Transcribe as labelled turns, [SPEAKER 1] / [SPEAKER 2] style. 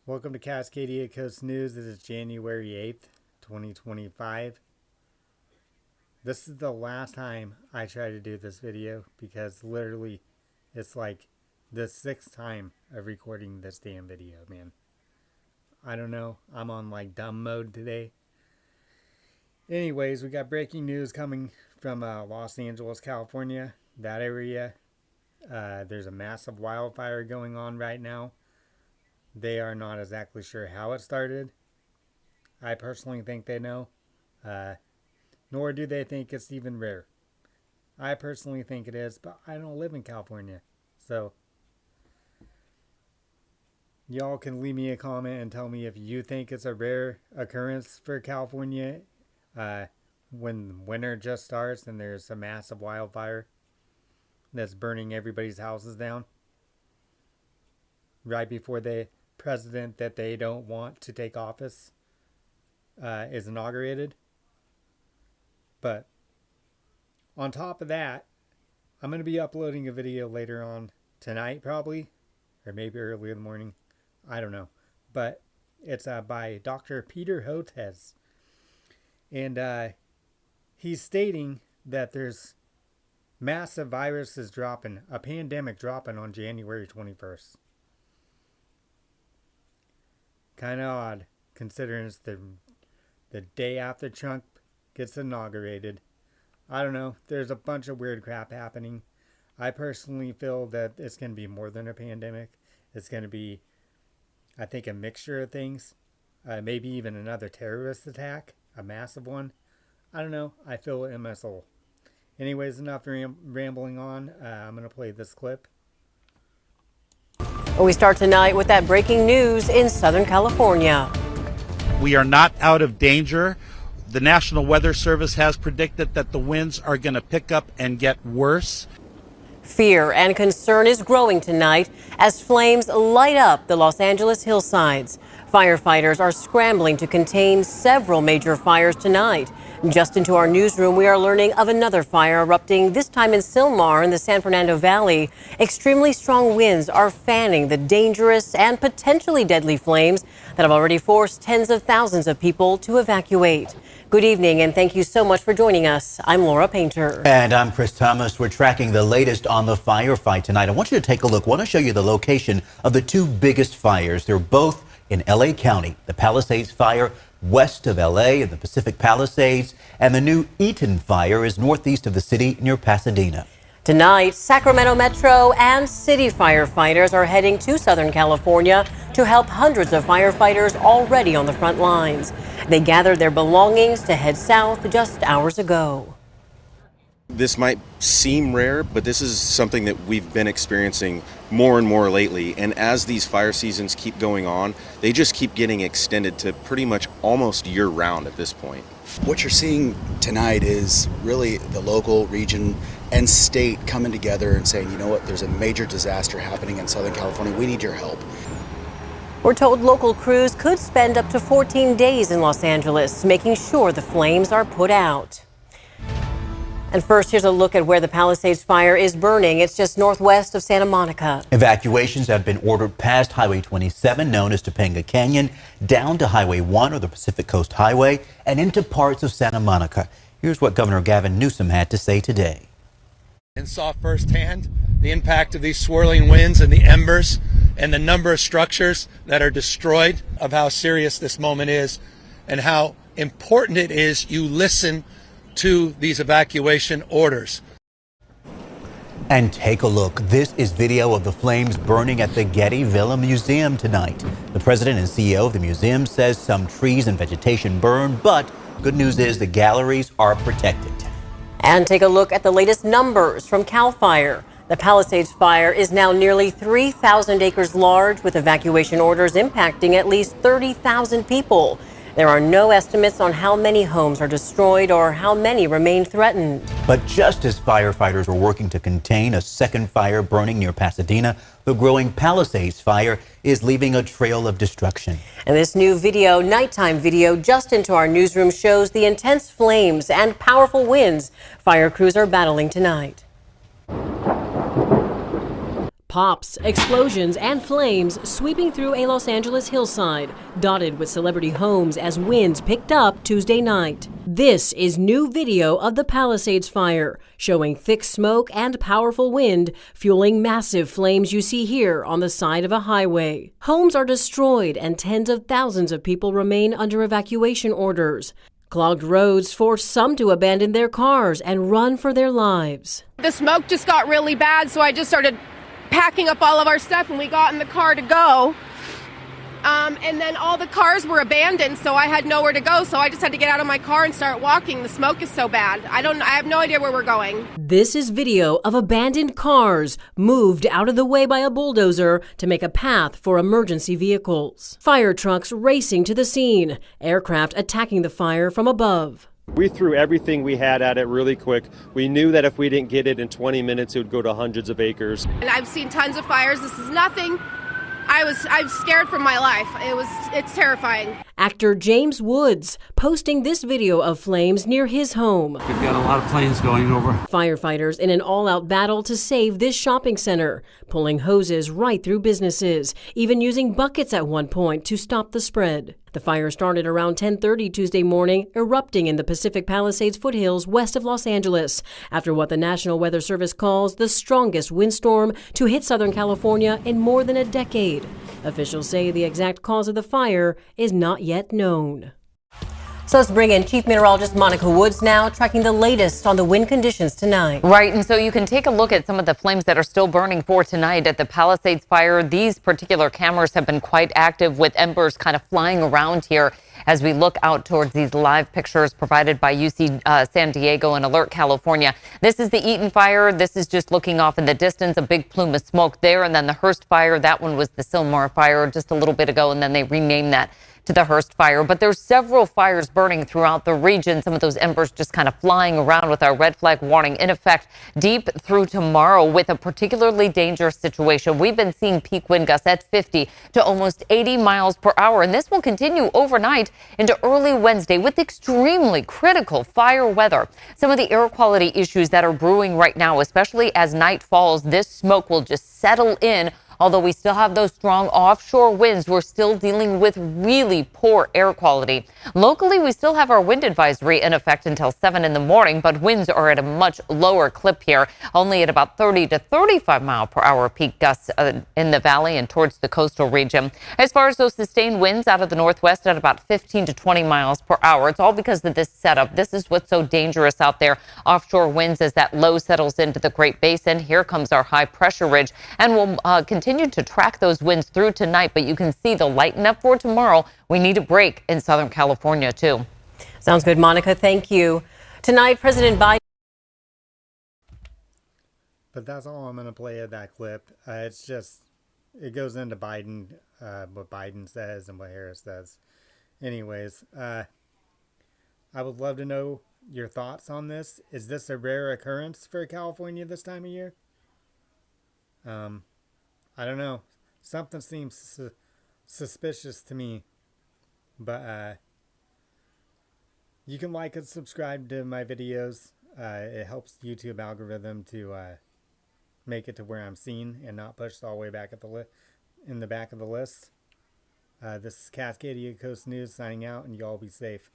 [SPEAKER 1] Welcome to Cascadia Coast News. This is January 8th, 2025. This is the last time I try to do this video because literally it's like the sixth time of recording this damn video, man. I don't know. I'm on like dumb mode today. Anyways, we got breaking news coming from Los Angeles, California. That area. There's a massive wildfire going on right now. They are not exactly sure how it started. I personally think they know. Nor do they think it's even rare. I personally think it is, but I don't live in California. So, y'all can leave me a comment and tell me if you think it's a rare occurrence for California when winter just starts and there's a massive wildfire that's burning everybody's houses down right before the president that they don't want to take office is inaugurated. But on top of that, I'm going to be uploading a video later on tonight probably, or maybe early in the morning. I don't know. But it's by Dr. Peter Hotez. And he's stating that there's massive viruses dropping, a pandemic dropping on January 21st. Kind of odd, considering it's the day after Trump gets inaugurated. I don't know. There's a bunch of weird crap happening. I personally feel that it's going to be more than a pandemic. It's going to be, I think, a mixture of things. Maybe even another terrorist attack, a massive one. I don't know. I feel it in my soul. Anyways, enough rambling on. I'm going to play this clip.
[SPEAKER 2] We start tonight with that breaking news in Southern California.
[SPEAKER 3] We are not out of danger. The National Weather Service has predicted that the winds are going to pick up and get worse.
[SPEAKER 2] Fear and concern is growing tonight as flames light up the Los Angeles hillsides. Firefighters are scrambling to contain several major fires tonight. Just into our newsroom, we are learning of another fire erupting, this time in Sylmar in the San Fernando Valley. Extremely strong winds are fanning the dangerous and potentially deadly flames that have already forced tens of thousands of people to evacuate. Good evening, and thank you so much for joining us. I'm Laura Painter.
[SPEAKER 4] And I'm Chris Thomas. We're tracking the latest on the firefight tonight. I want you to take a look. I want to show you the location of the two biggest fires. They're both in L.A. County. The Palisades fire west of L.A. in the Pacific Palisades, and the new Eaton fire is northeast of the city near Pasadena.
[SPEAKER 2] Tonight, Sacramento Metro and city firefighters are heading to Southern California to help hundreds of firefighters already on the front lines. They gathered their belongings to head south just hours ago.
[SPEAKER 5] This might seem rare, but this is something that we've been experiencing more and more lately. And as these fire seasons keep going on, they just keep getting extended to pretty much almost year round at this point.
[SPEAKER 6] What you're seeing tonight is really the local, region, and state coming together and saying, you know what, there's a major disaster happening in Southern California. We need your help.
[SPEAKER 2] We're told local crews could spend up to 14 days in Los Angeles, making sure the flames are put out. And first, here's a look at where the Palisades fire is burning. It's just northwest of Santa Monica.
[SPEAKER 4] Evacuations have been ordered past Highway 27, known as Topanga Canyon, down to Highway 1 or the Pacific Coast Highway, and into parts of Santa Monica. Here's what Governor Gavin Newsom had to say today.
[SPEAKER 7] And saw firsthand the impact of these swirling winds and the embers and the number of structures that are destroyed, of how serious this moment is and how important it is you listen to these evacuation orders.
[SPEAKER 4] And take a look. This is video of the flames burning at the Getty Villa Museum tonight. The president and CEO of the museum says some trees and vegetation burned, but good news is the galleries are protected.
[SPEAKER 2] And take a look at the latest numbers from CAL FIRE. The Palisades fire is now nearly 3,000 acres large, with evacuation orders impacting at least 30,000 people. There are no estimates on how many homes are destroyed or how many remain threatened.
[SPEAKER 4] But just as firefighters are working to contain a second fire burning near Pasadena, the growing Palisades fire is leaving a trail of destruction.
[SPEAKER 2] And this new video, nighttime video, just into our newsroom shows the intense flames and powerful winds fire crews are battling tonight. Pops, explosions, and flames sweeping through a Los Angeles hillside, dotted with celebrity homes as winds picked up Tuesday night. This is new video of the Palisades fire, showing thick smoke and powerful wind fueling massive flames you see here on the side of a highway. Homes are destroyed and tens of thousands of people remain under evacuation orders. Clogged roads forced some to abandon their cars and run for their lives.
[SPEAKER 8] The smoke just got really bad, so I just started packing up all of our stuff and we got in the car to go. And then all the cars were abandoned, so I had nowhere to go, so I just had to get out of my car and start walking. The smoke is so bad. I have no idea where we're going.
[SPEAKER 2] This is video of abandoned cars moved out of the way by a bulldozer to make a path for emergency vehicles. Fire trucks racing to the scene, aircraft attacking the fire from above.
[SPEAKER 9] We threw everything we had at it really quick. We knew that if we didn't get it in 20 minutes, it would go to hundreds of acres.
[SPEAKER 8] And I've seen tons of fires. This is nothing. I'm scared for my life. It's terrifying.
[SPEAKER 2] Actor James Woods posting this video of flames near his home.
[SPEAKER 10] We've got a lot of planes going over.
[SPEAKER 2] Firefighters in an all-out battle to save this shopping center, pulling hoses right through businesses, even using buckets at one point to stop the spread. The fire started around 10:30 Tuesday morning, erupting in the Pacific Palisades foothills west of Los Angeles, after what the National Weather Service calls the strongest windstorm to hit Southern California in more than a decade. Officials say the exact cause of the fire is not yet known. So let's bring in Chief Meteorologist Monica Woods now, tracking the latest on the wind conditions tonight.
[SPEAKER 11] Right, and so you can take a look at some of the flames that are still burning for tonight at the Palisades fire. These particular cameras have been quite active with embers kind of flying around here as we look out towards these live pictures provided by UC San Diego and Alert California. This is the Eaton fire. This is just looking off in the distance, a big plume of smoke there. And then the Hearst fire, that one was the Sylmar fire just a little bit ago, and then they renamed that to the Hearst fire. But there's several fires burning throughout the region. Some of those embers just kind of flying around with our red flag warning in effect deep through tomorrow with a particularly dangerous situation. We've been seeing peak wind gusts at 50 to almost 80 miles per hour. And this will continue overnight into early Wednesday with extremely critical fire weather. Some of the air quality issues that are brewing right now, especially as night falls, this smoke will just settle in. Although we still have those strong offshore winds, we're still dealing with really poor air quality. Locally, we still have our wind advisory in effect until 7 in the morning, but winds are at a much lower clip here, only at about 30 to 35 mile per hour peak gusts in the valley and towards the coastal region. As far as those sustained winds out of the northwest at about 15 to 20 miles per hour, it's all because of this setup. This is what's so dangerous out there. Offshore winds as that low settles into the Great Basin. Here comes our high pressure ridge, and we'll continue to track those winds through tonight, but you can see the lighten up for tomorrow. We need a break in Southern California, too.
[SPEAKER 2] Sounds good, Monica. Thank you. Tonight, President Biden.
[SPEAKER 1] But that's all I'm going to play of that clip. It's just, it goes into Biden, what Biden says and what Harris says. Anyways, I would love to know your thoughts on this. Is this a rare occurrence for California this time of year? I don't know. Something seems suspicious to me. But you can like and subscribe to my videos. It helps the YouTube algorithm to make it to where I'm seen and not pushed all the way back at the in the back of the list. This is Cascadia Coast News signing out, and you all be safe.